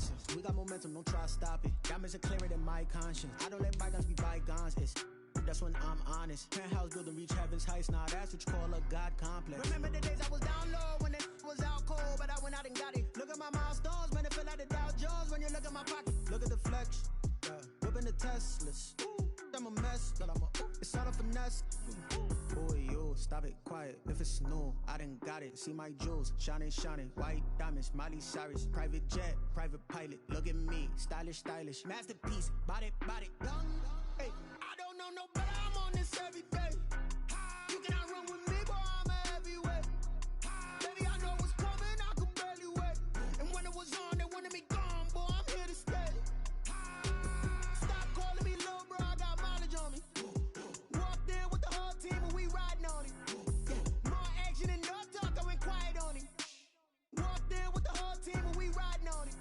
nonsense. We got momentum, don't try to stop it. Diamonds are clearer than my conscience. I don't let bygones be bygones. That's when I'm honest. Penthouse building reach heaven's heights. Nah, that's what you call a God complex. Remember the days I was down low when it was out cold, but I went out and got it. Look at my milestones, man, it feel like the Dow Jones when you look at my pocket. Look at the flex, whipping the Teslas. I'm a mess, but it's all a finesse. Boy, you stop it, quiet. If it's new, I done got it. See my jewels, shining, shining. White diamonds, Miley Cyrus. Private jet, private pilot. Look at me, stylish, stylish. Masterpiece, body, young. Hey, I don't know no better. I'm on this every day. You cannot run with me, boy. I'm a heavyweight. Baby, I know what's coming. I could barely wait. And when it was on, they wanted me gone, boy. I'm here to stay. Stop calling me little bro. I got mileage on me. Walked in with the whole team and we riding on it. More action and no talk. I went quiet on it. Walked in with the whole team and we riding on it.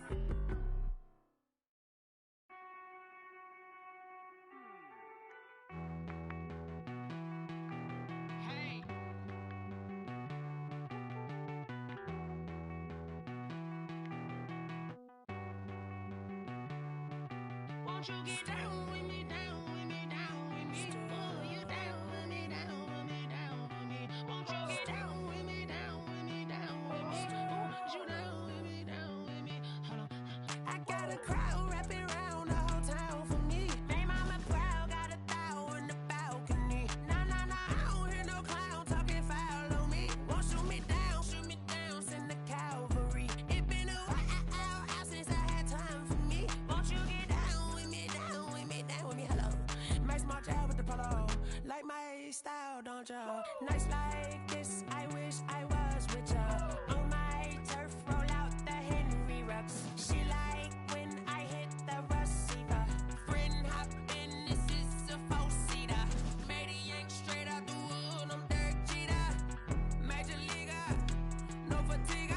Won't you get down with me, down with me, down with me? Oh, you down with me, down with me, down with me. Won't you get down with me, down with me, down with me? Oh, you down with me, down with me? Hold on. I got a crowd wrapping around the whole town for me. They mama proud, got 1,000 in the balcony. Nah, I don't hear no clown talking foul on me. Won't shoot me down, send the cavalry. It been a while since I had time for me. Won't you get down with me, down with me, down with me? Hello. Nice march out with the polo. Like my style, don't ya? Nice like this, I wish I was with ya. On my turf, roll out the Henry Rux. She like when I hit the receiver. Friend hop in, this is a 4-seater. Made a yank straight out the wood, I'm Derek Jeter. Major leaguer, no fatigue.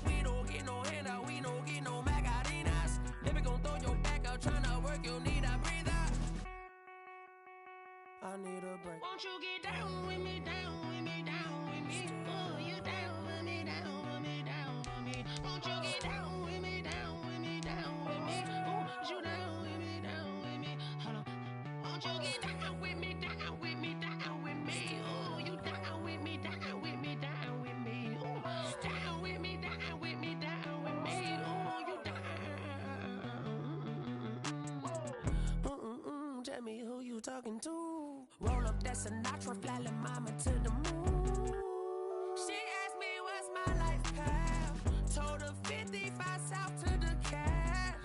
We don't get no handout, we don't get no Macarinas. Baby gon' throw your back out, tryna work, you need a breather. I need a break. Won't you get down with me, down with me, down with me? Oh, you down with me, down with me, down with me? Won't you get down with me, down with me, down with me? Oh, you down with me, down with me? Hold on. Won't you get down with me, down with me, down with me? Oh, you down with me, down with me, down with me? Oh, down with me, down with me, down with me? Oh, you down. Tell me who you talking to. Roll up that Sinatra, fly la mama to the moon. She asked me what's my life path. Told her 55 south to the cat.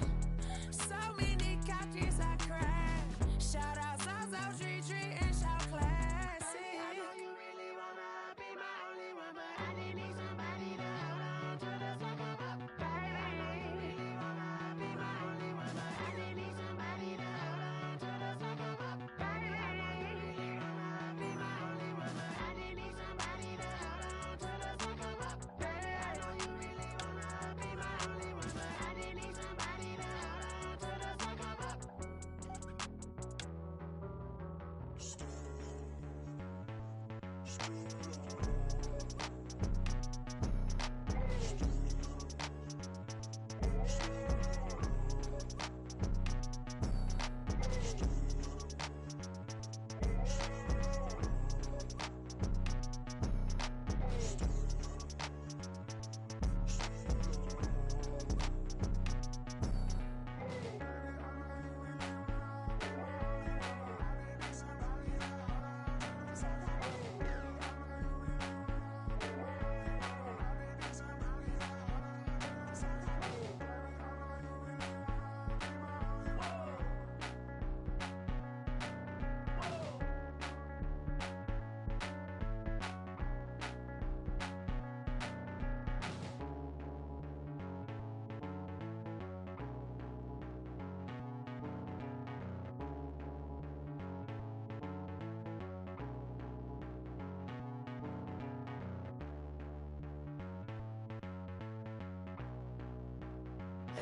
So many couches I cried. Shout out South Street and shout classic. I know you really wanna be my only one, but I didn't need somebody to hold on to the second up. Baby, I know you really wanna be my only one, but I didn't need somebody to hold on to the second up. Baby, I know you really wanna be my only one, but I didn't need somebody to hold on to the second up. Baby, I know you really wanna be my only one, but I didn't need somebody to hold on to the second up.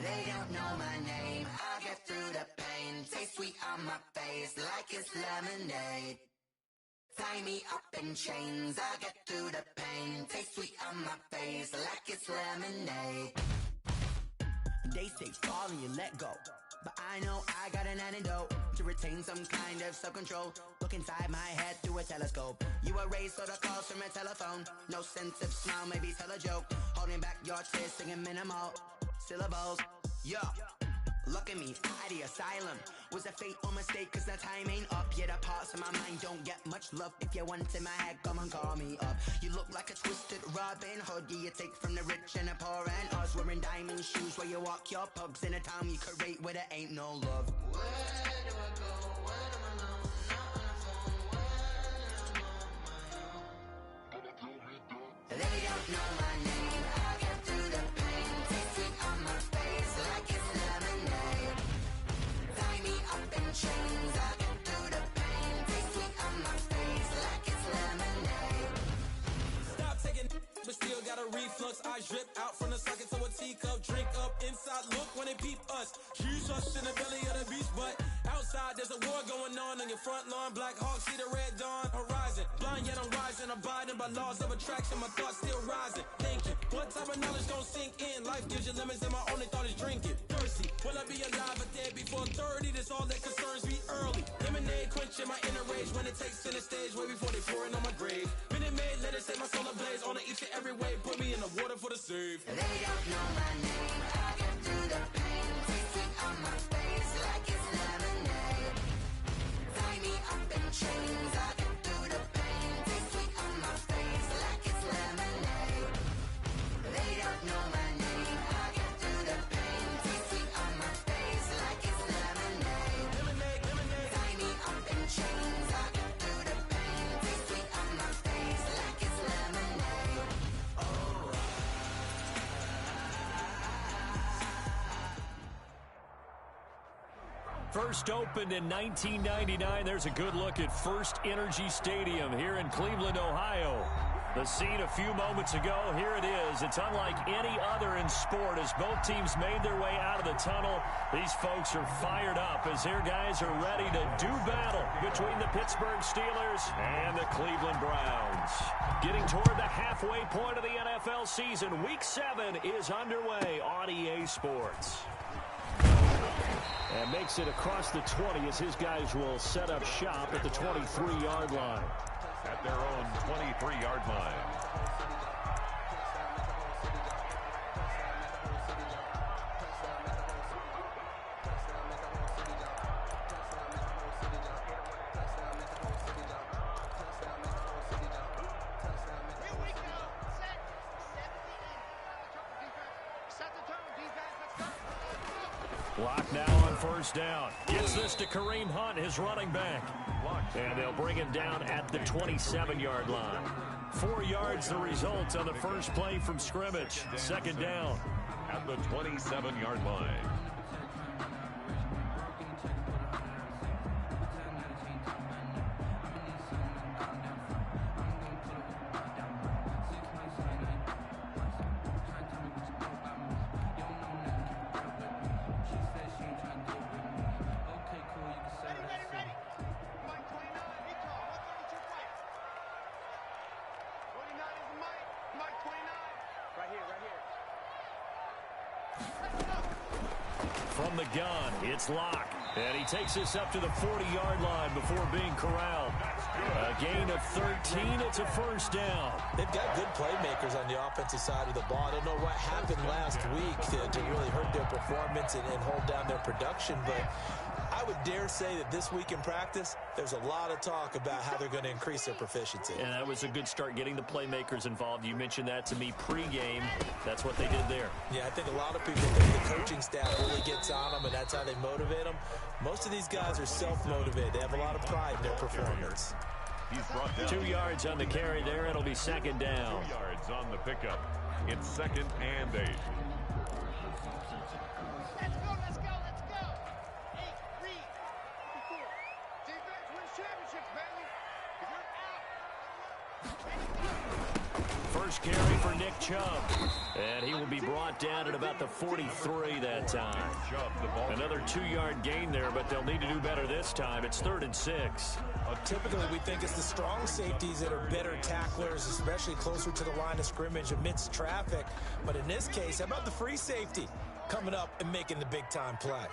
They don't know my name, I'll get through the pain. Taste sweet on my face like it's lemonade. Tie me up in chains, I'll get through the pain. Taste sweet on my face like it's lemonade. They say fall and you let go, but I know I got an antidote to retain some kind of self-control. Look inside my head through a telescope. You erase all the calls from a telephone. No sense of smile, maybe tell a joke. Holding back your tears, singing minimal syllables. Yo, look at me, out the asylum. Was a fate or mistake, cause the time ain't up. Yeah, the parts of my mind don't get much love. If you want in my head, come and call me up. You look like a twisted Robin Hood. Yeah, you take from the rich and the poor and us. Wearing diamond shoes where you walk your pugs. In a town you create where there ain't no love. Where do I go? When am I alone? Not on the phone. When I'm on my own. They don't know my name. I get through the pain. Taste sweet on my face like it's lemonade. Tie me up in chains. I get through the pain. Taste sweet on my face like it's lemonade. Stop taking, but still got a reflux. I drip out from the socket to a teacup. Drink up inside. Look when they peep us. Choose us in the belly of the beast, but outside there's a war going on your front lawn. Black Hawk, see the red dawn horizon. Blind yet I'm rising, abiding by laws of attraction. My thoughts still rising, thinking what type of knowledge gon' sink in? Life gives you limits and my only thought is drinking. Thirsty, will I be alive or dead before 30? That's all that concerns me early. Lemonade quenching my inner rage when it takes center stage way before they pouring on my grave. Minute Maid, let it set my soul ablaze on each and every way. Put me in the water for the save. They don't know my name. I get through the pain. Taste sweet on my face like it's lemonade. Tie me up in chains. I get through the pain. Taste sweet on my face like it's lemonade. They don't know my name. I get through the pain. Taste sweet on my face like it's lemonade. Lemonade, lemonade. Tie me up in chains. I get through the pain. Taste sweet on my face like it's lemonade. Oh. First opened in 1999. There's a good look at First Energy Stadium here in Cleveland, Ohio. The scene a few moments ago, here it is. It's unlike any other in sport as both teams made their way out of the tunnel. These folks are fired up as their guys are ready to do battle between the Pittsburgh Steelers and the Cleveland Browns. Getting toward the halfway point of the NFL season, Week 7 is underway on EA Sports. And makes it across the 20 as his guys will set up shop at the 23-yard line. At their own 23-yard line. Block now on first down. Gets this to Kareem Hunt, his running back. And they'll bring him down at the 27-yard line. 4 yards the result on the first play from scrimmage. Second down. At the 27-yard line. From the gun, it's Locke. And he takes this up to the 40-yard line before being corralled. A gain of 13. It's a first down. They've got good playmakers on the offensive side of the ball. I don't know what happened last week to really hurt their performance and hold down their production, but I would dare say that this week in practice, there's a lot of talk about how they're going to increase their proficiency. And that was a good start getting the playmakers involved. You mentioned that to me pregame. That's what they did there. Yeah, I think a lot of people think the coaching staff really gets on them, and that's how they motivate them. Most of these guys are self-motivated. They have a lot of pride in their performance. He's brought down 2 yards on the carry there. It'll be second down. 2 yards on the pickup. It's 2nd and 8. Let's go, let's go, let's go. 8, read. Defense wins championships, baby. You're out. First carry for Nick Chubb. And he will be brought down at about the 43 that time. Another 2-yard gain there, but they'll need to do better this time. It's 3rd and 6. Typically, we think it's the strong safeties that are better tacklers, especially closer to the line of scrimmage amidst traffic. But in this case, how about the free safety coming up and making the big-time play?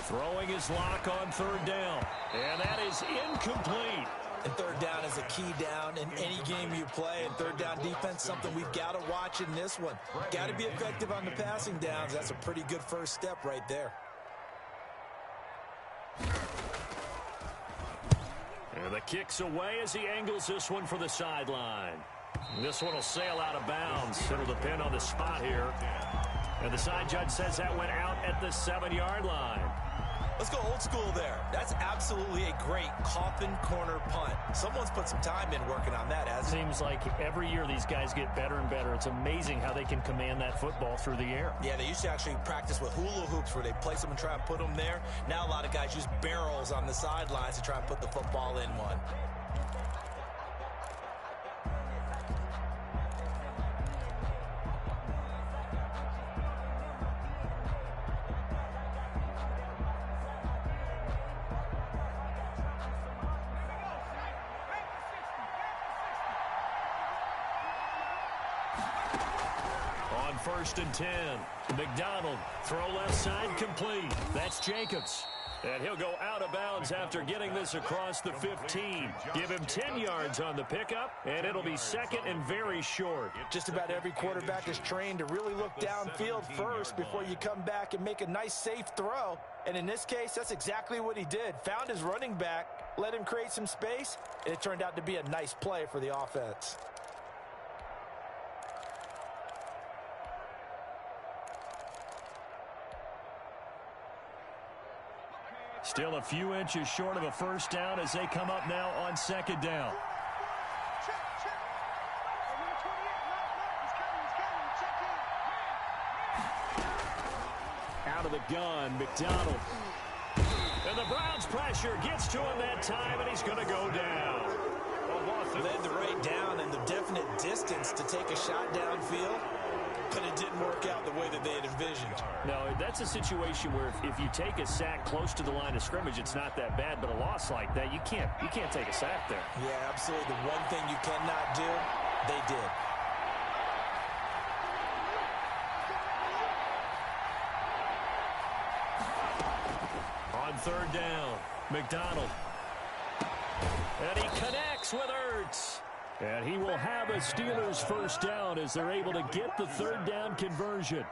Throwing his lock on 3rd down. And that is incomplete. And 3rd down is a key down in any game you play. And 3rd down defense, something we've got to watch in this one. Got to be effective on the passing downs. That's a pretty good first step right there. And the kick's away as he angles this one for the sideline. This one will sail out of bounds. It'll depend on the spot here. And the side judge says that went out at the 7-yard line. Let's go old school there. That's absolutely a great coffin corner punt. Someone's put some time in working on that, hasn't it? Seems like every year these guys get better and better. It's amazing how they can command that football through the air. Yeah, they used to actually practice with hula hoops where they place them and try and put them there. Now a lot of guys use barrels on the sidelines to try and put the football in one. On 1st and 10, McDonald, throw left side complete. That's Jacobs. And he'll go out of bounds after getting this across the 15. Give him 10 yards on the pickup, and it'll be 2nd and very short. Just about every quarterback is trained to really look downfield first before you come back and make a nice, safe throw. And in this case, that's exactly what he did. Found his running back, let him create some space, and it turned out to be a nice play for the offense. Still a few inches short of a first down as they come up now on 2nd down. Out of the gun, McDonald. And the Browns pressure gets to him that time, and he's going to go down. Led the right down and the definite distance to take a shot downfield, but it didn't work out the way that they had envisioned. No, that's a situation where if you take a sack close to the line of scrimmage, it's not that bad, but a loss like that, you can't take a sack there. Yeah, absolutely. The one thing you cannot do, they did. On 3rd down, McDonald. And he connects with Ertz. And he will have a Steelers first down as they're able to get the 3rd down conversion.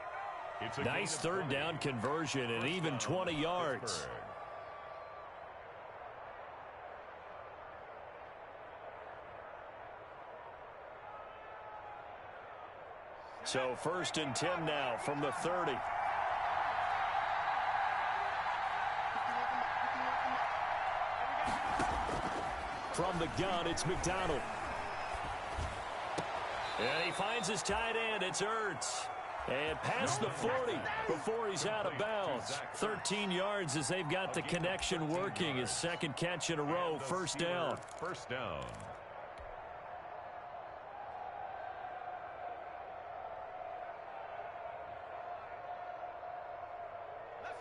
Nice 3rd down conversion and even 20 yards. So 1st and 10 now from the 30. From the gun, it's McDonald. And he finds his tight end. It's Ertz. And past the 40 before he's out of bounds. 13 yards as they've got the connection working. His 2nd catch in a row. First down. First down.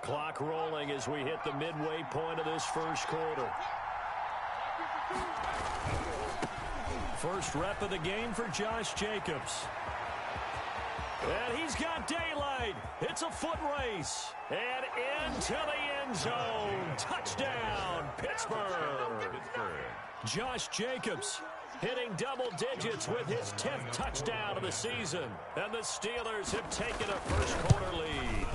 Clock rolling as we hit the midway point of this first quarter. First rep of the game for Josh Jacobs. And he's got daylight. It's a foot race. And into the end zone. Touchdown, Pittsburgh. Josh Jacobs hitting double digits with his 10th touchdown of the season. And the Steelers have taken a first quarter lead.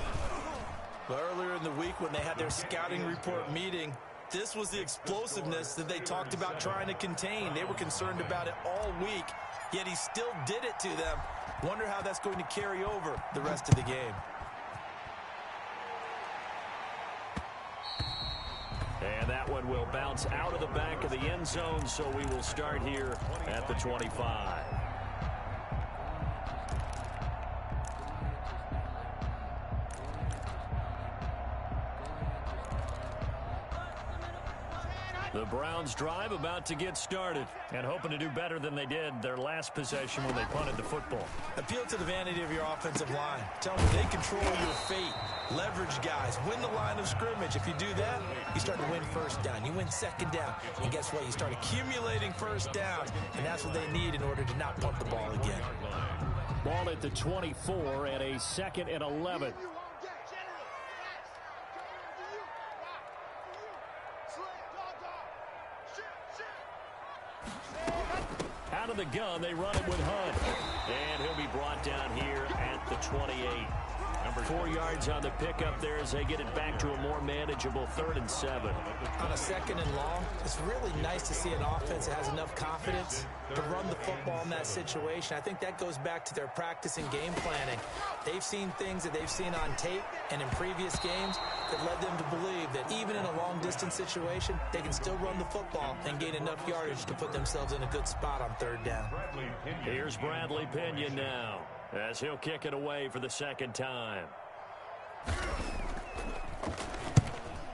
Earlier in the week when they had their scouting report meeting, this was the explosiveness that they talked about trying to contain. They were concerned about it all week, yet he still did it to them. Wonder how that's going to carry over the rest of the game. And that one will bounce out of the back of the end zone, so we will start here at the 25. The Browns drive about to get started and hoping to do better than they did their last possession when they punted the football. Appeal to the vanity of your offensive line. Tell them they control your fate. Leverage guys. Win the line of scrimmage. If you do that, you start to win first down. You win second down. And guess what? You start accumulating first downs. And that's what they need in order to not punt the ball again. Ball at the 24 and a 2nd and 11. Out of the gun, they run it with Hunt. And he'll be brought down here at the 28. 4 yards on the pickup there as they get it back to a more manageable 3rd and 7. On a 2nd and long, it's really nice to see an offense that has enough confidence to run the football in that situation. I think that goes back to their practice and game planning. They've seen things that they've seen on tape and in previous games that led them to believe that even in a long-distance situation, they can still run the football and gain enough yardage to put themselves in a good spot on 3rd down. Here's Bradley Pinion now, as he'll kick it away for the 2nd time.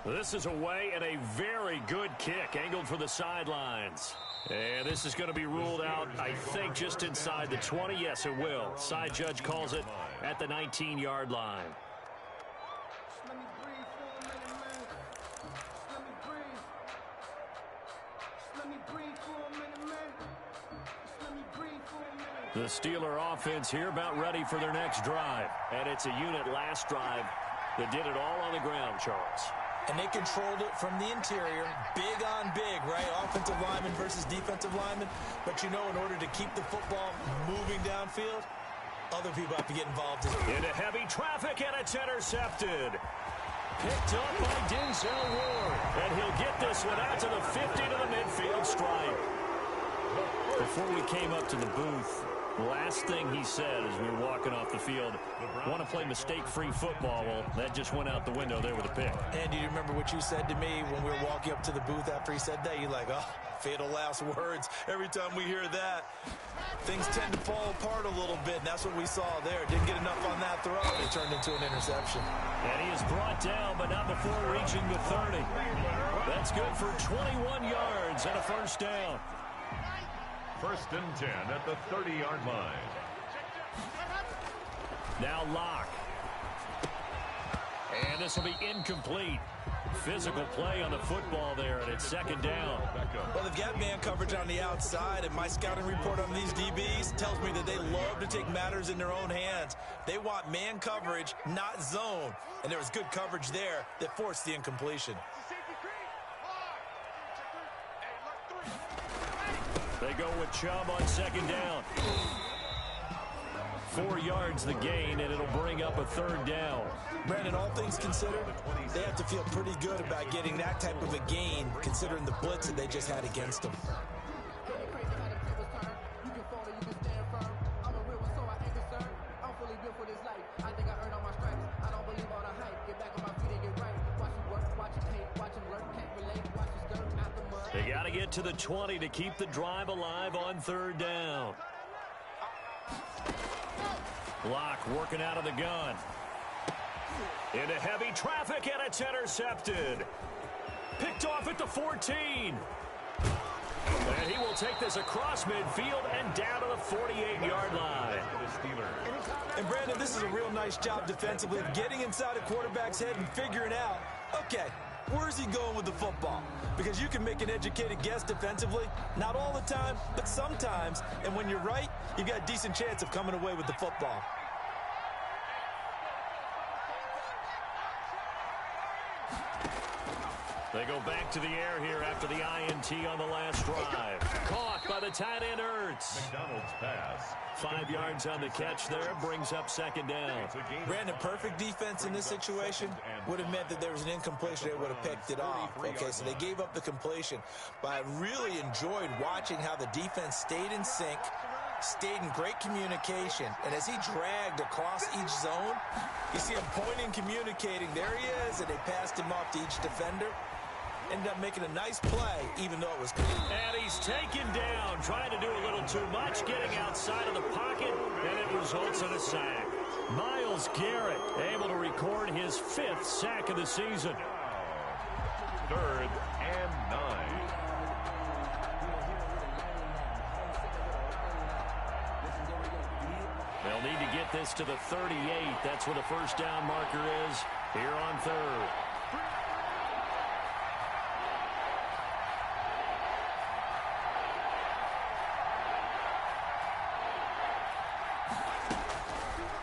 This is away and a very good kick, angled for the sidelines. And this is going to be ruled out, I think, just inside the 20. Yes, it will. Side judge calls it at the 19-yard line. The Steeler offense here about ready for their next drive. And it's a unit last drive that did it all on the ground, Charles. And they controlled it from the interior, big on big, right? Offensive lineman versus defensive lineman. But, you know, in order to keep the football moving downfield, other people have to get involved as well. Into heavy traffic, and it's intercepted. Picked up by Denzel Ward. And he'll get this one out to the 50 to the midfield stripe. Before we came up to the booth, last thing he said as we were walking off the field, want to play mistake-free football. Well, that just went out the window there with a pick. And do you remember what you said to me when we were walking up to the booth after he said that? You're like, oh, fatal last words. Every time we hear that, things tend to fall apart a little bit, and that's what we saw there. Didn't get enough on that throw. It turned into an interception. And he is brought down, but not before reaching the 30. That's good for 21 yards and a 1st down. 1st and 10 at the 30-yard line. Now Locke. And this will be incomplete. Physical play on the football there, and it's 2nd down. Well, they've got man coverage on the outside, and my scouting report on these DBs tells me that they love to take matters in their own hands. They want man coverage, not zone. And there was good coverage there that forced the incompletion. They go with Chubb on 2nd down. 4 yards the gain, and it'll bring up a 3rd down. Brandon, all things considered, they have to feel pretty good about getting that type of a gain, considering the blitz that they just had against them. They got to get to the 20 to keep the drive alive on 3rd down. Locke working out of the gun. Into heavy traffic, and it's intercepted. Picked off at the 14. And he will take this across midfield and down to the 48-yard line. And, Brandon, this is a real nice job defensively of getting inside a quarterback's head and figuring out, okay, where's he going with the football? Because you can make an educated guess defensively. Not all the time, but sometimes. And when you're right, you've got a decent chance of coming away with the football. They go back to the air here after the INT on the last drive. Caught by the tight end Ertz. McDonald's pass. 5 yards on the catch there, brings up 2nd down. Brandon, perfect defense in this situation would have meant that there was an incompletion. They would have picked it off. Okay, so they gave up the completion. But I really enjoyed watching how the defense stayed in sync, stayed in great communication. And as he dragged across each zone, you see him pointing, communicating. There he is, and they passed him off to each defender. Ended up making a nice play, even though it was clean. And he's taken down, trying to do a little too much, getting outside of the pocket, and it results in a sack. Myles Garrett able to record his 5th sack of the season. 3rd and 9. They'll need to get this to the 38. That's where the first down marker is here on third.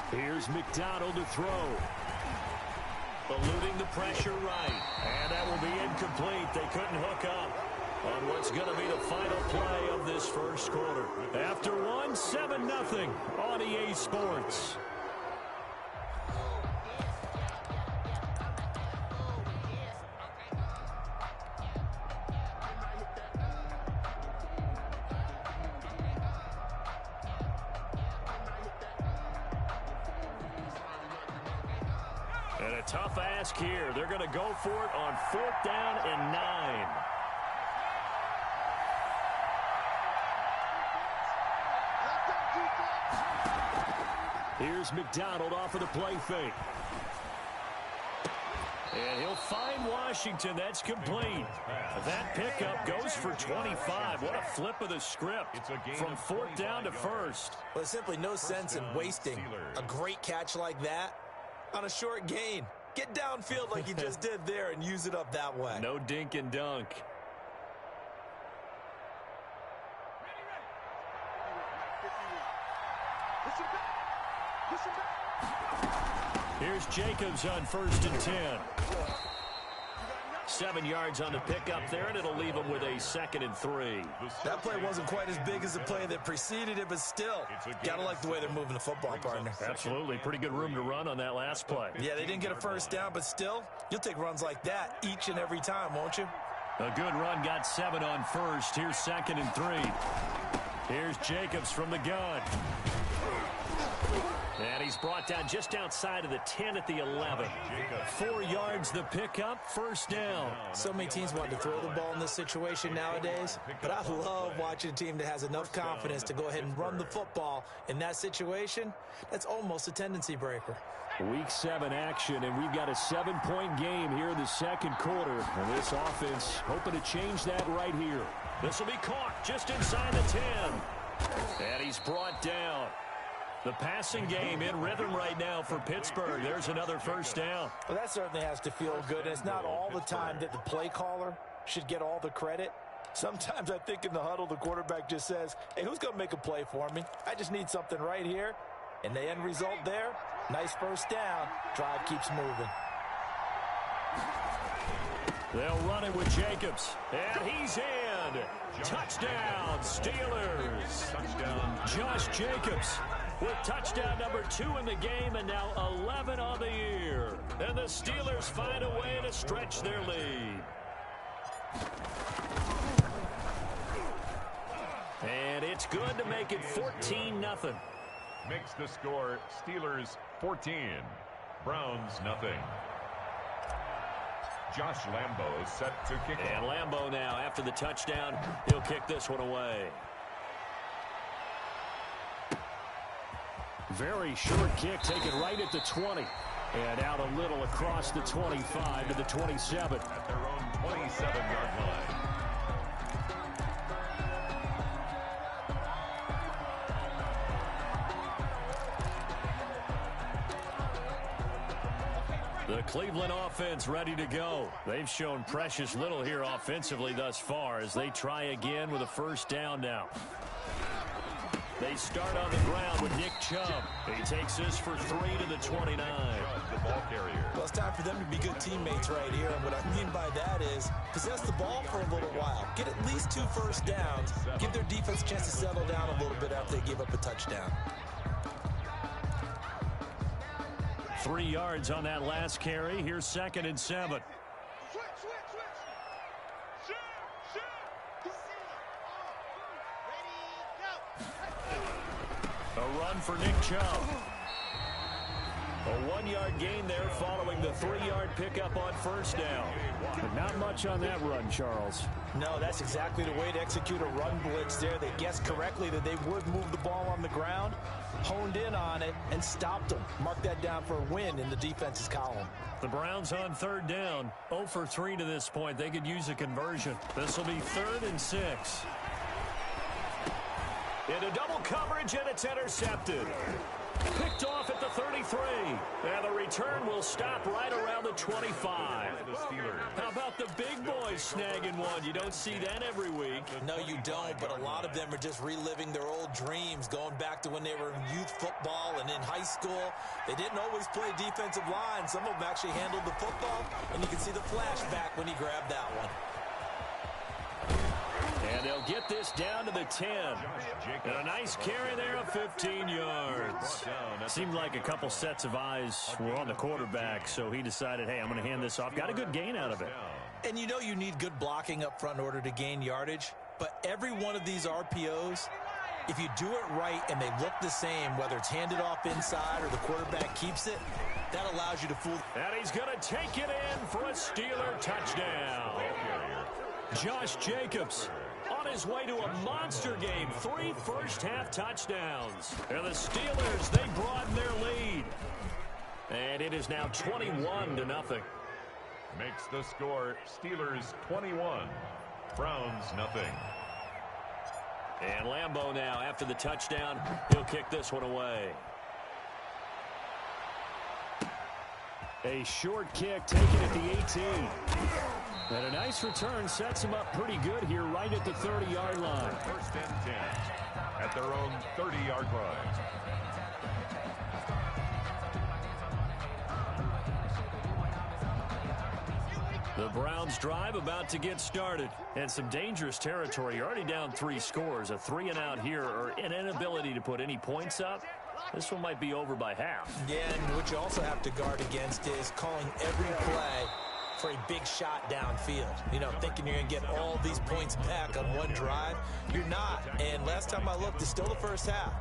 Here's McDonald to throw. Eluding the pressure right. And that will be incomplete. They couldn't hook up on what's going to be the final play of this first quarter. After one, 7-0 on EA Sports. And a tough ask here. They're going to go for it on 4th down and 9. Here's McDonald off of the play fake. And he'll find Washington. That's complete. That pickup goes for 25. What a flip of the script from 4th down to 1st. Well, there's simply no sense in wasting a great catch like that on a short gain. Get downfield like you just did there and use it up that way. No dink and dunk. Here's Jacobs on 1st and 10. 7 yards on the pickup there, and it'll leave him with a 2nd and 3. That play wasn't quite as big as the play that preceded it, but still, gotta like the way they're moving the football, partner. Absolutely. Pretty good room to run on that last play. Yeah, they didn't get a first down, but still, you'll take runs like that each and every time, won't you? A good run, got 7 on 1st. Here's 2nd and 3. Here's Jacobs from the gun. And he's brought down just outside of the 10 at the 11. 4 yards the pickup, 1st down. So many teams want to throw the ball in this situation nowadays, but I love watching a team that has enough confidence to go ahead and run the football in that situation. That's almost a tendency breaker. Week 7 action, and we've got a 7-point game here in the 2nd quarter. And this offense hoping to change that right here. This will be caught just inside the 10. And he's brought down. The passing game in rhythm right now for Pittsburgh. There's another 1st down. Well, that certainly has to feel good. And it's not all the time that the play caller should get all the credit. Sometimes I think in the huddle, the quarterback just says, hey, who's going to make a play for me? I just need something right here. And the end result there, nice 1st down. Drive keeps moving. They'll run it with Jacobs. And he's in. Touchdown, Steelers. Touchdown. Josh Jacobs with touchdown number 2 in the game, and now 11 on the year. And the Steelers find a way to stretch their lead. And it's good to make it 14-0. Makes the score Steelers 14, Browns nothing. Josh Lambo set to kick And off. Lambo now, after the touchdown, he'll kick this one away. Very short kick, taken right at the 20. And out a little across the 25 to the 27. At their own 27-yard line. The Cleveland offense ready to go. They've shown precious little here offensively thus far as they try again with a 1st down now. They start on the ground with Nick Chubb. He takes this for 3 to the 29. The ball carrier. Well, it's time for them to be good teammates right here. And what I mean by that is possess the ball for a little while. Get at least 2 first downs. Give their defense a chance to settle down a little bit after they give up a touchdown. 3 yards on that last carry. Here's 2nd and 7. A run for Nick Chubb. A 1-yard gain there following the 3-yard pickup on 1st down. But not much on that run, Charles. No, that's exactly the way to execute a run blitz there. They guessed correctly that they would move the ball on the ground, honed in on it, and stopped them. Mark that down for a win in the defense's column. The Browns on 3rd down. 0 for 3 to this point. They could use a conversion. This will be 3rd and 6. Into double coverage, and it's intercepted. Picked off at the 33. And the return will stop right around the 25. How about the big boys snagging one? You don't see that every week. No, you don't, but a lot of them are just reliving their old dreams, going back to when they were in youth football and in high school. They didn't always play defensive line. Some of them actually handled the football, and you can see the flashback when he grabbed that one. And they'll get this down to the 10. And a nice carry there of 15 yards. Seemed like a couple sets of eyes were on the quarterback, so he decided, hey, I'm going to hand this off. Got a good gain out of it. And you know you need good blocking up front in order to gain yardage, but every one of these RPOs, if you do it right and they look the same, whether it's handed off inside or the quarterback keeps it, that allows you to fool. And he's going to take it in for a Steeler touchdown. Josh Jacobs on his way to a monster game. 3 first-half touchdowns. And the Steelers, they broaden their lead. And it is now 21-0. Makes the score Steelers 21, Browns nothing. And Lambeau now, after the touchdown, he'll kick this one away. A short kick taken at the 18. And a nice return sets him up pretty good here right at the 30-yard line. First and 10 at their own 30-yard line. The Browns drive about to get started. And some dangerous territory. You're already down 3 scores. A 3-and-out here or an inability to put any points up. This one might be over by half. Yeah, and what you also have to guard against is calling every play for a big shot downfield. You know, thinking you're going to get all these points back on one drive. You're not. And last time I looked, it's still the first half.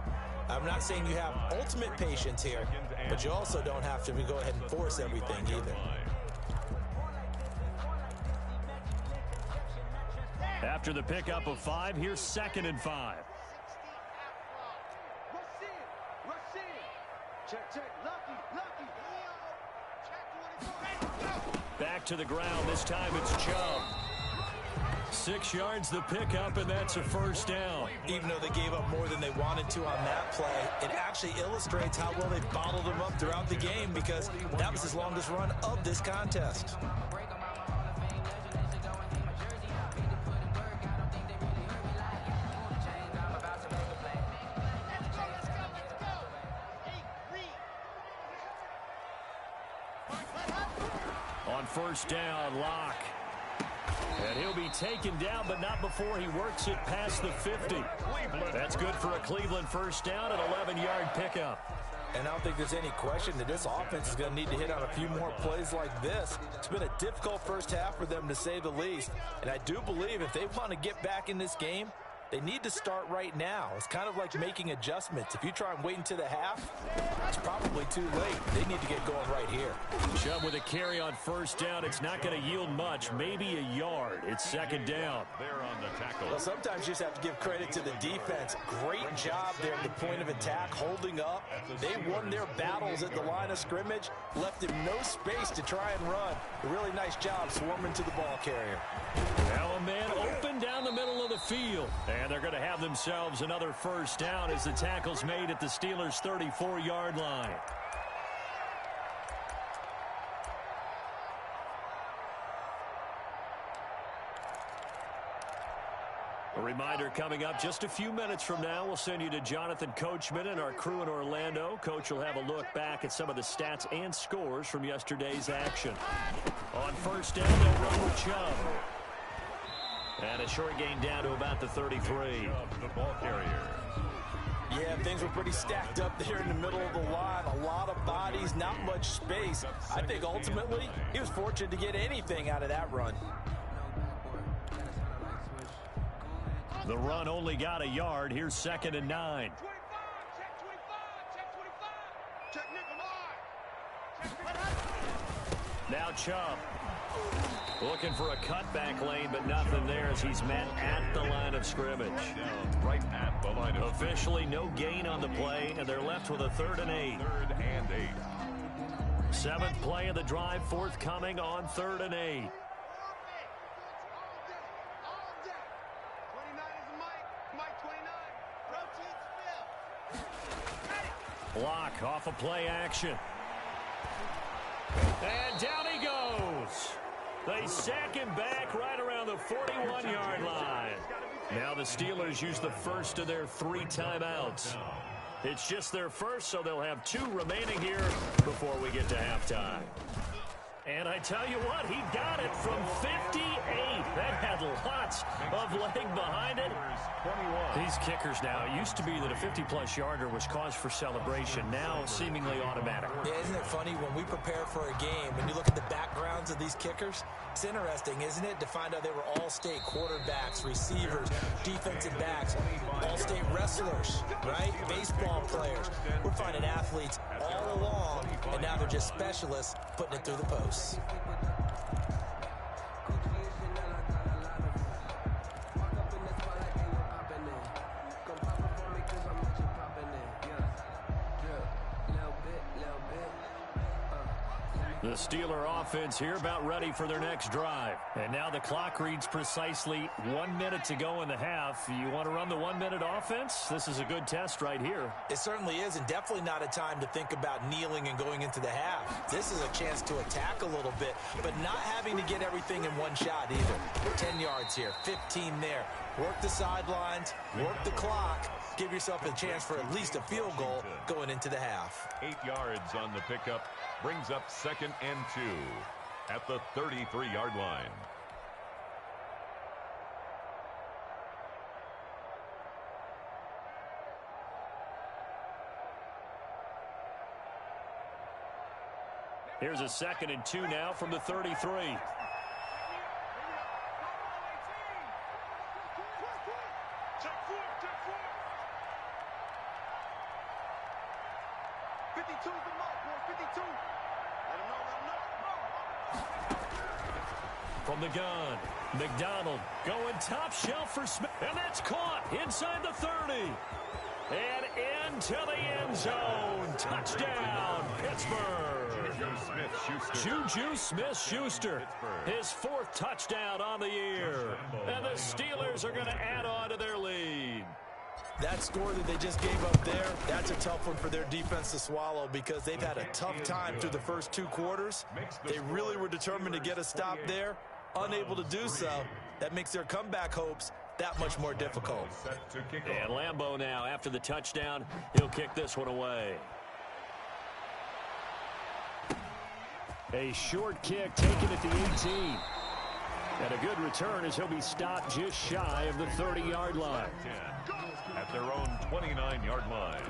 I'm not saying you have ultimate patience here, but you also don't have to go ahead and force everything either. After the pickup of 5, here's 2nd and 5. Back to the ground. This time it's Chubb. 6 yards the pickup, and that's a first down. Even though they gave up more than they wanted to on that play, it actually illustrates how well they bottled him up throughout the game, because that was his longest run of this contest. On first down, Locke. And he'll be taken down, but not before he works it past the 50. That's good for a Cleveland first down, an 11-yard pickup. And I don't think there's any question that this offense is going to need to hit on a few more plays like this. It's been a difficult first half for them, to say the least. And I do believe if they want to get back in this game, they need to start right now. It's kind of like making adjustments. If you try and wait until the half, it's probably too late. They need to get going right here. Chubb with a carry on first down. It's not going to yield much, maybe a yard. It's 2nd down. They're on the tackle. Well, sometimes you just have to give credit to the defense. Great job there at the point of attack, holding up. They won their battles at the line of scrimmage, left him no space to try and run. A really nice job swarming to the ball carrier. Now a man open down the middle of the field. And they're going to have themselves another first down as the tackle's made at the Steelers' 34-yard line. A reminder coming up just a few minutes from now, we'll send you to Jonathan Coachman and our crew in Orlando. Coach will have a look back at some of the stats and scores from yesterday's action. On first down, they'll run with Chubb. And a short gain down to about the 33. The ball carrier. Yeah, things were pretty stacked up there in the middle of the line. A lot of bodies, not much space. I think ultimately he was fortunate to get anything out of that run. The run only got a yard. Here's 2nd and 9. Now Chubb. Looking for a cutback lane, but nothing there as he's met at the line of scrimmage. Right at the line of Officially no gain on the play, and they're left with a 3rd and 8. 3rd and 8. 7th play of the drive, forthcoming on 3rd and 8. Block off a play action. And down he goes. They sack him back right around the 41-yard line. Now the Steelers use the first of their 3 timeouts. It's just their first, so they'll have 2 remaining here before we get to halftime. And I tell you what, he got it from 58. That had lots of leg behind it. These kickers now, it used to be that a 50-plus yarder was cause for celebration. Now seemingly automatic. Yeah, isn't it funny when we prepare for a game, when you look at the backgrounds of these kickers, it's interesting, isn't it, to find out they were all-state quarterbacks, receivers, defensive backs, all-state wrestlers, right? Baseball players. We're finding athletes all along, and now they're just specialists putting it through the post. The Steeler offense here about ready for their next drive. And now the clock reads precisely 1 minute to go in the half. You want to run the 1 minute offense? This is a good test right here. It certainly is, and definitely not a time to think about kneeling and going into the half. This is a chance to attack a little bit, but not having to get everything in one shot either. 10 yards here, 15 there. Work the sidelines, work the clock. Give yourself a chance for at least a field goal going into the half. 8 yards on the pickup. Brings up 2nd and 2 at the 33-yard line. Here's a 2nd and 2 now from the 33. From the gun, McDonald going top shelf for Smith, and that's caught inside the 30. And into the end zone. Touchdown, Pittsburgh. Juju Smith-Schuster, his 4th touchdown on the year. And the Steelers are going to add on to their lead. That score that they just gave up there, that's a tough one for their defense to swallow because they've had a tough time through the first 2 quarters. They really were determined to get a stop there. Unable to do so. That makes their comeback hopes that much more difficult. And Lambeau now, after the touchdown, he'll kick this one away. A short kick taken at the 18. And a good return as he'll be stopped just shy of the 30-yard line. At their own 29-yard line.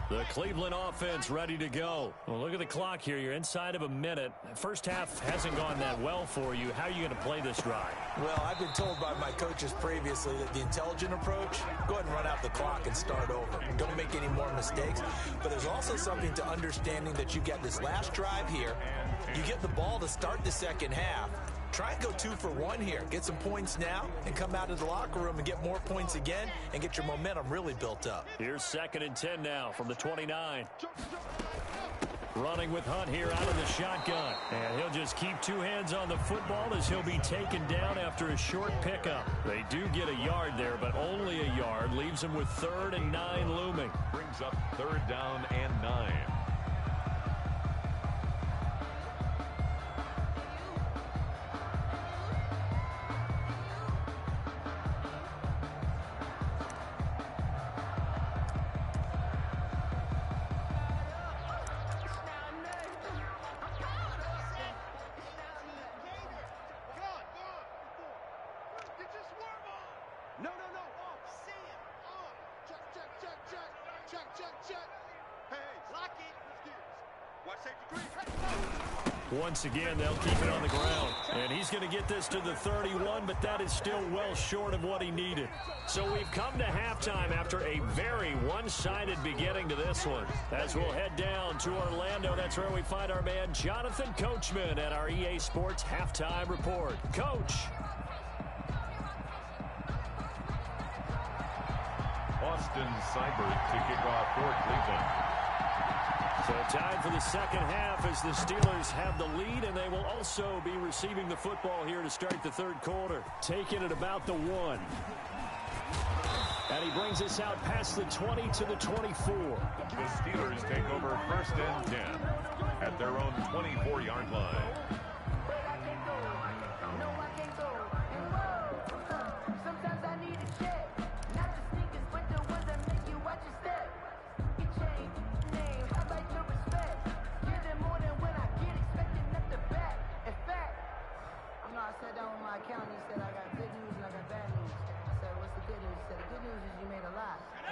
The Cleveland offense ready to go. Well, look at the clock here. You're inside of a minute. First half hasn't gone that well for you. How are you going to play this drive? Well, I've been told by my coaches previously that the intelligent approach, go ahead and run out the clock and start over. Don't make any more mistakes. But there's also something to understanding that you get this last drive here. You get the ball to start the second half. Try and go 2 for 1 here. Get some points now and come out of the locker room and get more points again and get your momentum really built up. Here's 2nd and 10 now from the 29. Running with Hunt here out of the shotgun. And he'll just keep 2 hands on the football as he'll be taken down after a short pickup. They do get a yard there, but only a yard. Leaves him with 3rd and 9 looming. Brings up 3rd down and 9. Once again, they'll keep it on the ground. And he's going to get this to the 31, but that is still well short of what he needed. So we've come to halftime after a very one-sided beginning to this one. As we'll head down to Orlando, that's where we find our man Jonathan Coachman at our EA Sports Halftime Report. Coach. Austin Seibert to kick off for Cleveland. So time for the second half as the Steelers have the lead, and they will also be receiving the football here to start the 3rd quarter. Taking it about the 1. And he brings us out past the 20 to the 24. The Steelers take over 1st and 10 at their own 24-yard line.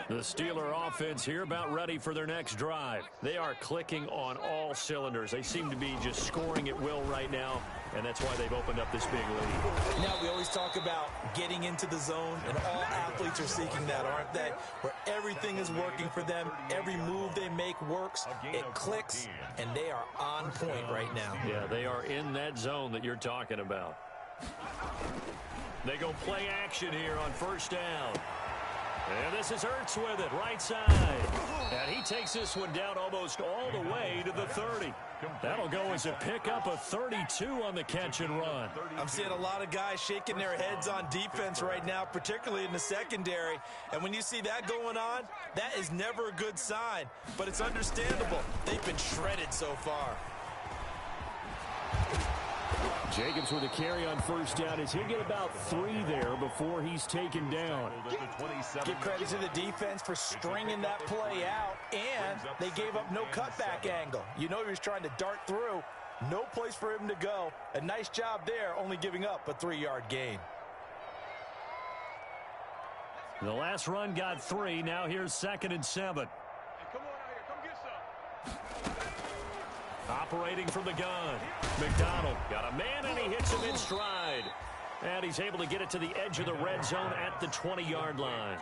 The Steeler offense here about ready for their next drive. They are clicking on all cylinders. They seem to be just scoring at will right now, and that's why they've opened up this big lead. Now, we always talk about getting into the zone, and all athletes are seeking that, aren't they? Where everything is working for them, every move they make works, it clicks, and they are on point right now. Yeah, they are in that zone that you're talking about. They go play action here on 1st down. And this is Ertz with it, right side. And he takes this one down almost all the way to the 30. That'll go as a pickup of 32 on the catch and run. I'm seeing a lot of guys shaking their heads on defense right now, particularly in the secondary. And when you see that going on, that is never a good sign. But it's understandable. They've been shredded so far. Jacobs with a carry on 1st down as he'll get about 3 there before he's taken down. Give credit to the defense for stringing that play out, and they gave up no cutback angle. You know he was trying to dart through. No place for him to go. A nice job there, only giving up a 3-yard gain. The last run got 3. Now here's 2nd and 7. Operating from the gun. McDonald got a man, and he hits him in stride. And he's able to get it to the edge of the red zone at the 20-yard line.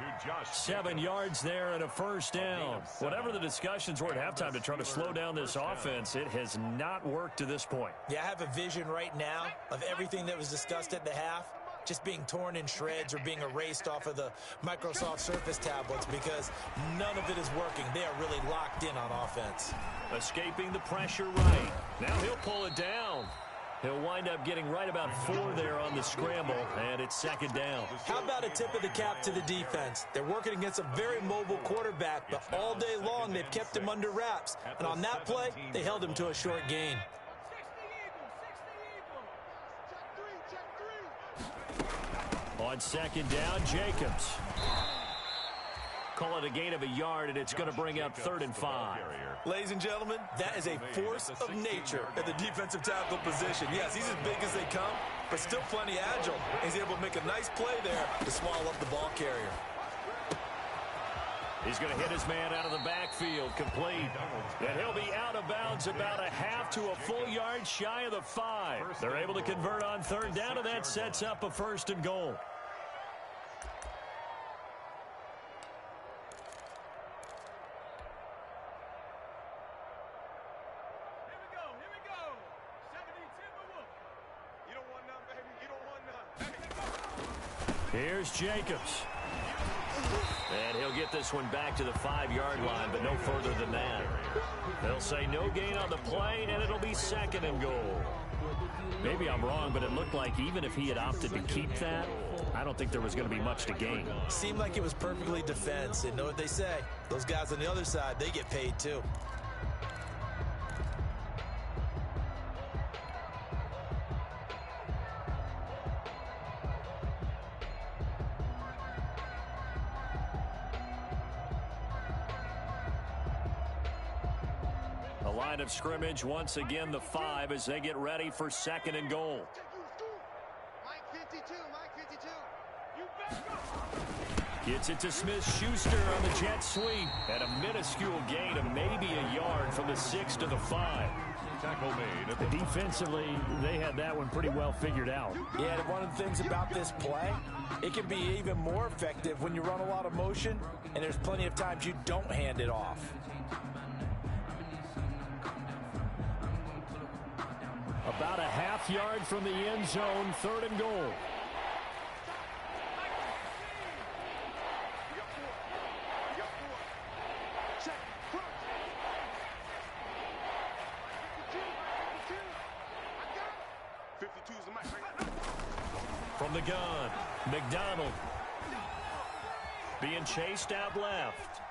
7 yards there and a 1st down. Whatever the discussions were at halftime to try to slow down this offense, it has not worked to this point. Yeah, I have a vision right now of everything that was discussed at the half just being torn in shreds or being erased off of the Microsoft Surface tablets because none of it is working. They are really locked in on offense. Escaping the pressure right. Now he'll pull it down. He'll wind up getting right about 4 there on the scramble, and it's 2nd down. How about a tip of the cap to the defense? They're working against a very mobile quarterback, but all day long they've kept him under wraps. And on that play, they held him to a short gain. On 2nd down, Jacobs. Call it a gain of a yard, and it's going to bring up 3rd and 5. Ladies and gentlemen, that is a force of nature at the defensive tackle position. Yes, he's as big as they come, but still plenty agile. He's able to make a nice play there to swallow up the ball carrier. He's going to hit his man out of the backfield, complete. And he'll be out of bounds about a half to a full yard shy of the 5. They're able to convert on 3rd down, and that sets up a 1st and goal. Here's Jacobs. And he'll get this one back to the 5-yard line, but no further than that. They'll say no gain on the play, and it'll be 2nd and goal. Maybe I'm wrong, but it looked like even if he had opted to keep that, I don't think there was going to be much to gain. Seemed like it was perfectly defense. And know what they say? Those guys on the other side, they get paid too. Line of scrimmage, once again the 5 as they get ready for 2nd and goal. Gets it to Smith-Schuster on the jet sweep. And a minuscule gain of maybe a yard from the 6 to the 5. Tackle made. Defensively, they had that one pretty well figured out. Yeah, and one of the things about this play, it can be even more effective when you run a lot of motion, and there's plenty of times you don't hand it off. About a half yard from the end zone, 3rd and goal. From the gun, McDonald. being chased out left.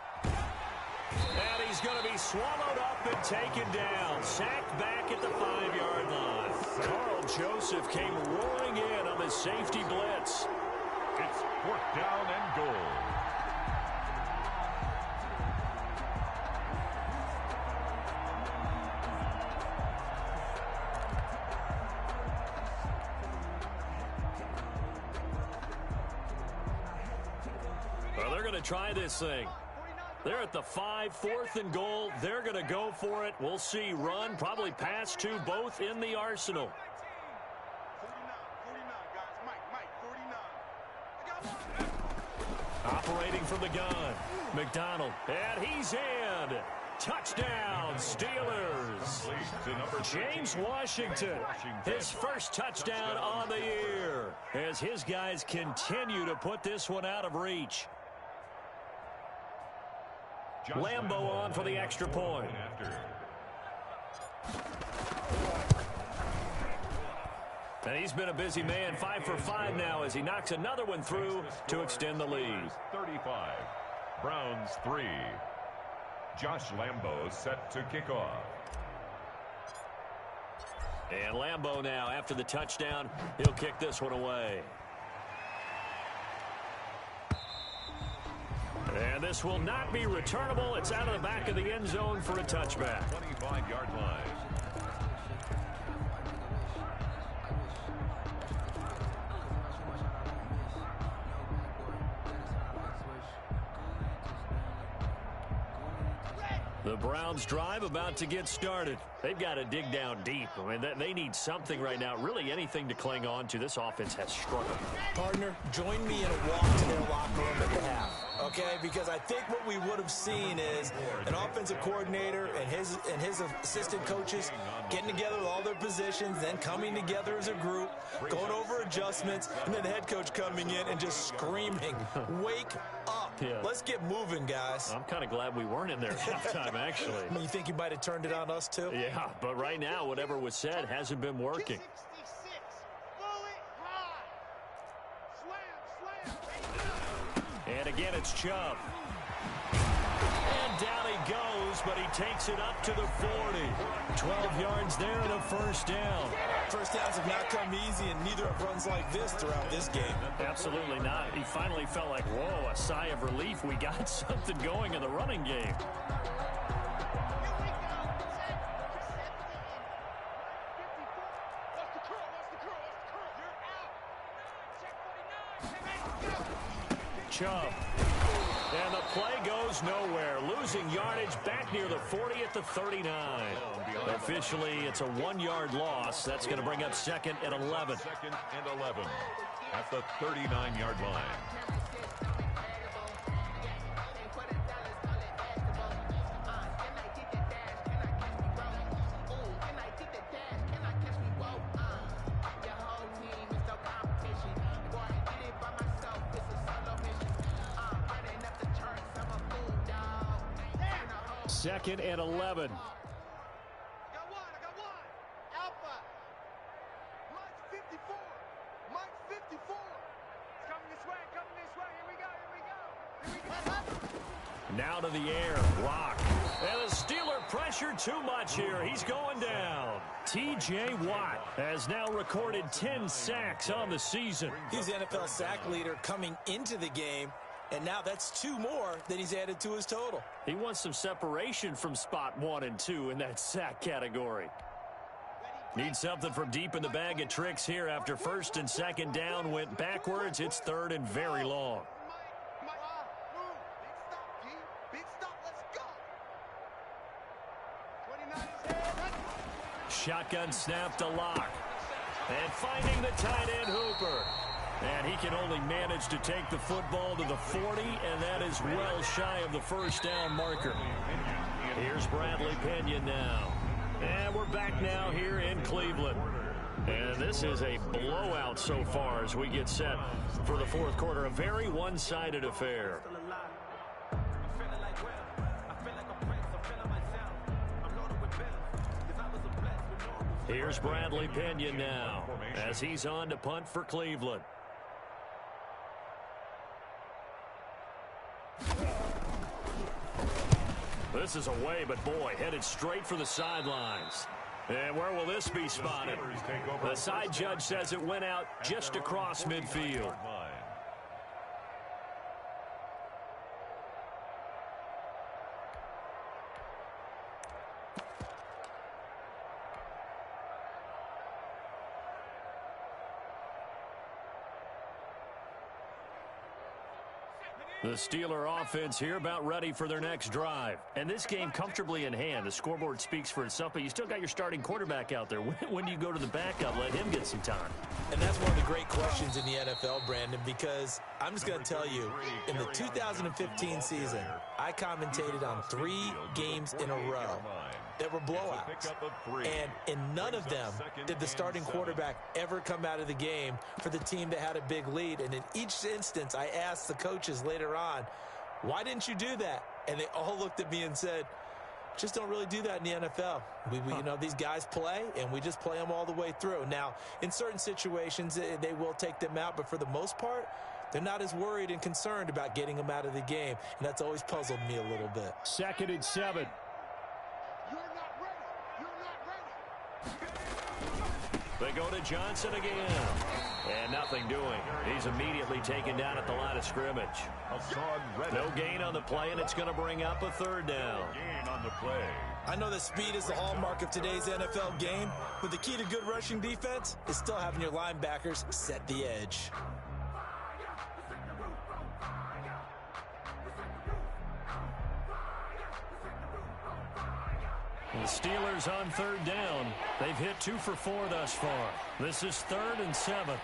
And he's going to be swallowed up and taken down. Sacked back at the 5-yard line. Carl Joseph came roaring in on the safety blitz. It's 4th down and goal. Well, they're going to try this thing. They're at the 5, 4th and goal. They're going to go for it. We'll see. Run, probably pass to both in the arsenal. 49, guys. Mike, 49. Operating from the gun. McDonald. And he's in. Touchdown, Steelers. James Washington, his first touchdown on the year, as his guys continue to put this one out of reach. Lambo on for the extra point. And he's been a busy man, 5 for 5 now as he knocks another one through to extend the lead. 35, Browns 3. Josh Lambo set to kick off. And Lambo now, after the touchdown, he'll kick this one away. And this will not be returnable. It's out of the back of the end zone for a touchback. 25-yard line. The Browns drive about to get started. They've got to dig down deep. I mean, they need something right now, really anything to cling on to. This offense has struggled. Partner, join me in a walk to their locker room at the half, okay? Because I think what we would have seen is an offensive coordinator and his assistant coaches getting together with all their positions, then coming together as a group, going over adjustments, and then the head coach coming in and just screaming, "Wake up. Yeah. Let's get moving, guys." I'm kind of glad we weren't in there at halftime, actually. I mean, you think he might have turned it on us, too? Yeah, but right now, whatever was said hasn't been working. 66, fully high. Slam. And again, it's Chubb. And down he goes, but he takes it up to the 40. 12 yards there and a first down. First downs have not come easy, and neither have runs like this throughout this game. Absolutely not. He finally felt like, whoa, a sigh of relief. We got something going in the running game. Chubb. And the play goes nowhere. Losing yardage back near the 40 at the 39. Officially, it's a 1-yard loss. That's going to bring up 2nd and 11. 2nd and 11 at the 39-yard line. Second and 11. I got one. Alpha. Mike 54. Mike 54. It's coming this way. Here we go. Now to the air. Block. And the Steeler pressure too much here. He's going down. T.J. Watt has now recorded 10 sacks on the season. He's the NFL sack leader coming into the game, and now that's 2 more that he's added to his total. He wants some separation from spot 1 and 2 in that sack category. Needs something from deep in the bag of tricks here after 1st and 2nd down went backwards. It's 3rd and very long. Big stop. Let's go. 29 Shotgun snap to Lock. And finding the tight end Hooper. And he can only manage to take the football to the 40, and that is well shy of the first down marker. Here's Bradley Pinion now. And we're back now here in Cleveland. And this is a blowout so far as we get set for the 4th quarter. A very one-sided affair. Here's Bradley Pinion now as he's on to punt for Cleveland. This is away, but boy, headed straight for the sidelines. And where will this be spotted? The side judge says it went out just across midfield. The Steeler offense here about ready for their next drive. And this game comfortably in hand. The scoreboard speaks for itself, but you still got your starting quarterback out there. When do you go to the backup? Let him get some time. And that's one of the great questions in the NFL, Brandon, because I'm just going to tell you, in the 2015 season, I commentated on 3 games in a row that were blowouts. And in none of them did the starting quarterback ever come out of the game for the team that had a big lead. And in each instance, I asked the coaches later on, why didn't you do that? And they all looked at me and said, just don't really do that in the NFL. You know, these guys play, and we just play them all the way through. Now, in certain situations, they will take them out, but for the most part, they're not as worried and concerned about getting them out of the game, and that's always puzzled me a little bit. 2nd and 7. You're not ready. You're not ready. They go to Johnson again. And nothing doing. He's immediately taken down at the line of scrimmage. No gain on the play, and it's going to bring up a 3rd down. I know that speed is the hallmark of today's NFL game, but the key to good rushing defense is still having your linebackers set the edge. The Steelers on 3rd down. They've hit 2 for 4 thus far. This is 3rd and 7.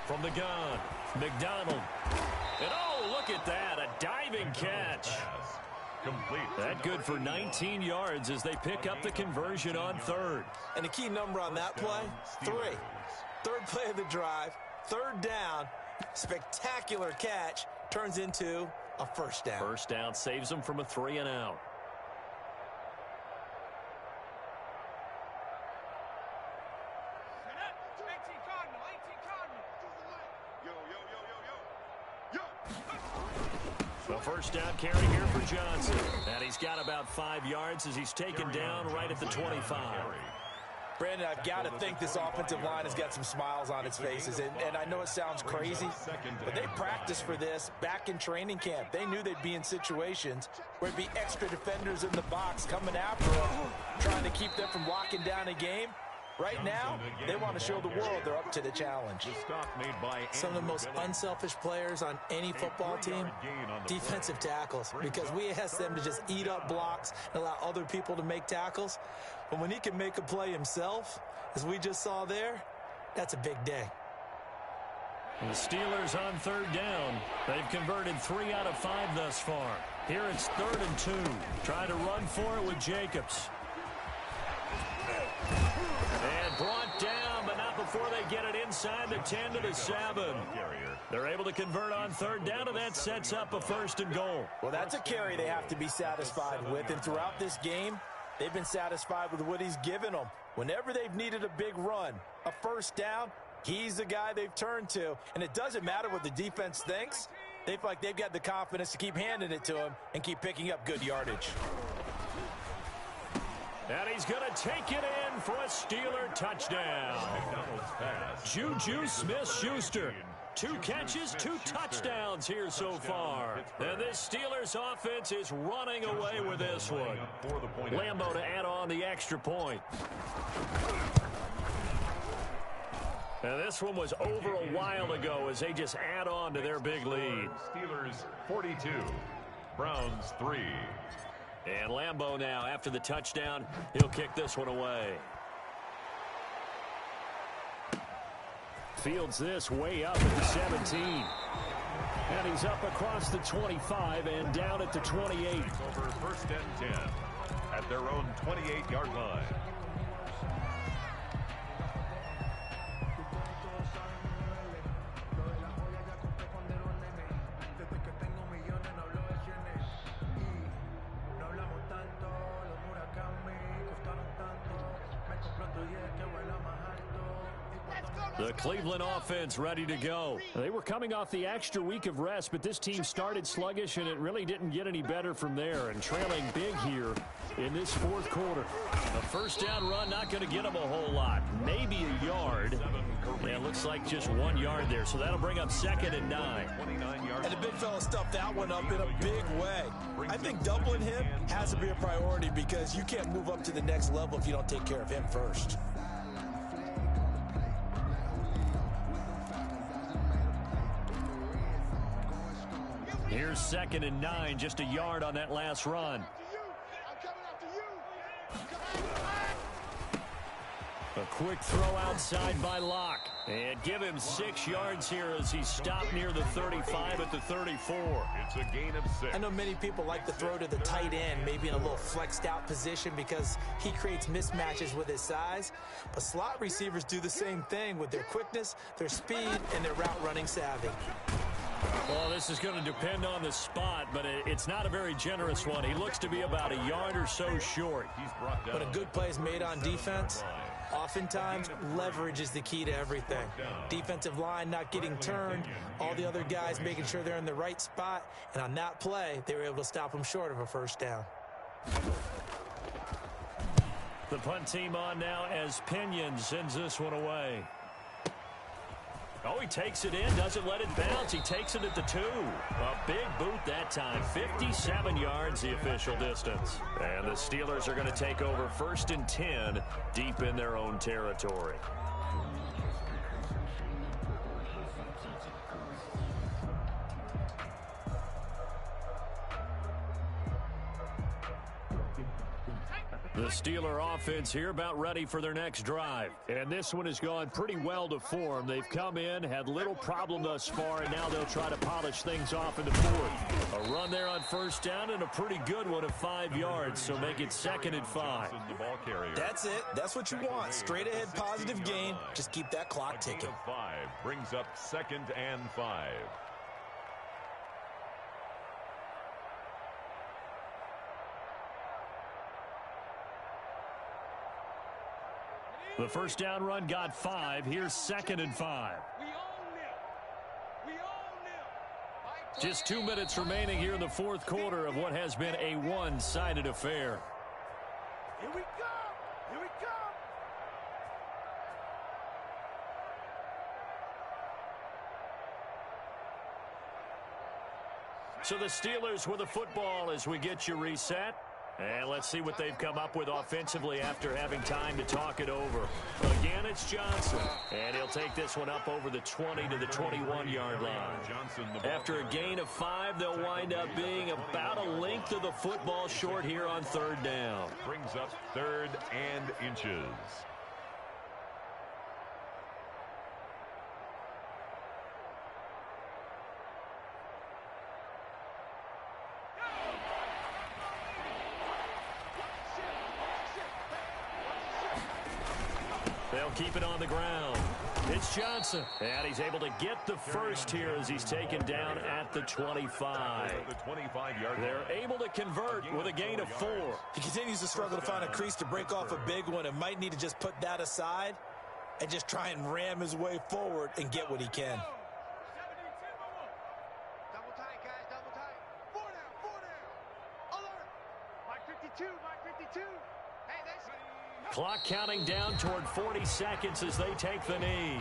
From the gun, McDonald. And oh, look at that, a diving catch. That good for 19 yards as they pick up the conversion on 3rd. And the key number on that play, 3. 3rd play of the drive, 3rd down, spectacular catch, turns into a 1st down. 1st down saves them from a 3 and out. The 1st down carry here for Johnson. And he's got about 5 yards as he's taken down right at the 25. Brandon, I've got to think this offensive line has got some smiles on its faces. And I know it sounds crazy, but they practiced for this back in training camp. They knew they'd be in situations where it'd be extra defenders in the box coming after them, trying to keep them from locking down a game. Right now, they want to show the world they're up to the challenge. Some of the most unselfish players on any football team, defensive tackles, because we ask them to just eat up blocks and allow other people to make tackles. But when he can make a play himself, as we just saw there, that's a big day. The Steelers on 3rd down. They've converted 3 out of 5 thus far. Here it's 3rd and 2. Try to run for it with Jacobs. And brought down, but not before they get it inside the 10 to the 7. They're able to convert on 3rd down, and that sets up a 1st and goal. Well, that's a carry they have to be satisfied with, and throughout this game, they've been satisfied with what he's given them. Whenever they've needed a big run, a 1st down, he's the guy they've turned to. And it doesn't matter what the defense thinks. They feel like they've got the confidence to keep handing it to him and keep picking up good yardage. And he's going to take it in for a Steeler touchdown. Juju Smith-Schuster. 2 catches, 2 touchdowns here so far. And this Steelers offense is running away with this one. Lambo to add on the extra point. And this one was over a while ago as they just add on to their big lead. Steelers 42, Browns 3. And Lambo now, after the touchdown, he'll kick this one away. Fields this way up at the 17. And he's up across the 25 and down at the 28. Over 1st and 10 at their own 28-yard line. Let's go, The Cleveland offense ready to go. They were coming off the extra week of rest, but this team started sluggish, and it really didn't get any better from there. And trailing big here in this fourth quarter. A first down run, not going to get them a whole lot. Maybe a yard. Yeah, looks like just 1 yard there. So that'll bring up 2nd and 9. And the big fella stuffed that one up in a big way. I think doubling him has to be a priority because you can't move up to the next level if you don't take care of him first. Here's 2nd and 9, just a yard on that last run. A quick throw outside by Locke. And give him 6 yards here as he stopped near the 35 at the 34. It's a gain of 6. I know many people like to throw to the tight end, maybe in a little flexed out position because he creates mismatches with his size. But slot receivers do the same thing with their quickness, their speed, and their route running savvy. Well, this is going to depend on the spot, but it's not a very generous one. He looks to be about a yard or so short. When a good play is made on defense, oftentimes leverage is the key to everything. Defensive line not getting turned, all the other guys making sure they're in the right spot, and on that play, they were able to stop them short of a first down. The punt team on now as Pinion sends this one away. Oh, he takes it in, doesn't let it bounce. He takes it at the 2. A big boot that time. 57 yards the official distance. And the Steelers are going to take over 1st and 10 deep in their own territory. The Steeler offense here about ready for their next drive. And this one has gone pretty well to form. They've come in, had little problem thus far, and now they'll try to polish things off in the 4th. A run there on 1st down and a pretty good one of 5 yards, so make it 2nd and 5. That's it. That's what you want. Straight ahead positive gain. Just keep that clock ticking. 5 brings up 2nd and 5. The first down run got 5. Here's 2nd and 5. Just 2 minutes remaining here in the 4th quarter of what has been a one-sided affair. Here we go! Here we go! So the Steelers with the football as we get you reset. And let's see what they've come up with offensively after having time to talk it over. Again, it's Johnson. And he'll take this one up over the 20 to the 21-yard line. After a gain of 5, they'll wind up being about a length of the football short here on 3rd down. Brings up 3rd and inches. They'll keep it on the ground. It's Johnson. And he's able to get the first here as he's taken down at the 25. They're able to convert with a gain of 4. He continues to struggle to find a crease to break off a big one and might need to just put that aside and just try and ram his way forward and get what he can. Double tight, guys, double tight. 4 down. Alert. Mike 52, Mike 52. Hey, that's... Clock counting down toward 40 seconds as they take the knee.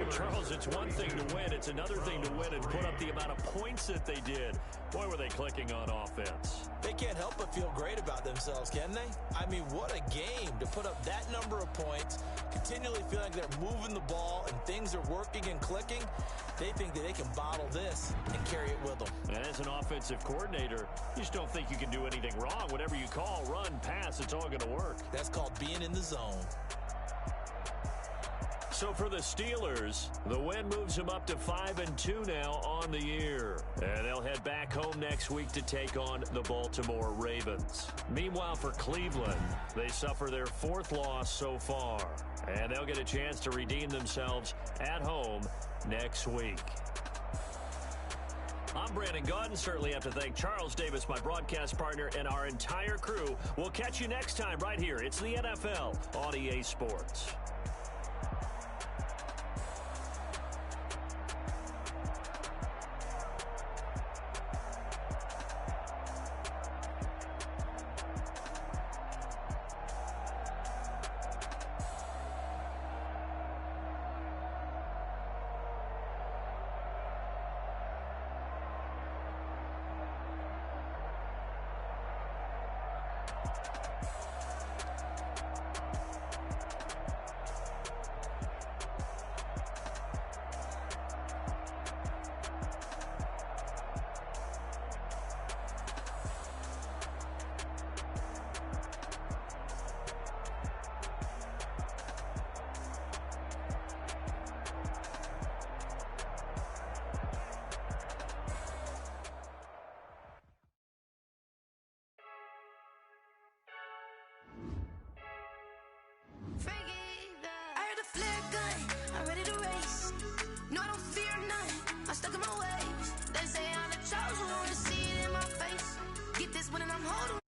Charles, it's one thing to win. It's another thing to win and put up the amount of points that they did. Boy, were they clicking on offense. They can't help but feel great about themselves, can they? I mean, what a game to put up that number of points, continually feeling like they're moving the ball and things are working and clicking. They think that they can bottle this and carry it with them. And as an offensive coordinator, you just don't think you can do anything wrong. Whatever you call, run, pass, it's all going to work. That's called being in the zone. So for the Steelers, the win moves them up to 5-2 now on the year. And they'll head back home next week to take on the Baltimore Ravens. Meanwhile, for Cleveland, they suffer their 4th loss so far. And they'll get a chance to redeem themselves at home next week. I'm Brandon Gaudin. Certainly have to thank Charles Davis, my broadcast partner, and our entire crew. We'll catch you next time right here. It's the NFL on EA Sports. I heard a flare gun, I'm ready to race. No, I don't fear none, I'm stuck in my ways. They say I'm the chosen one, see it in my face. Get this one and I'm holding.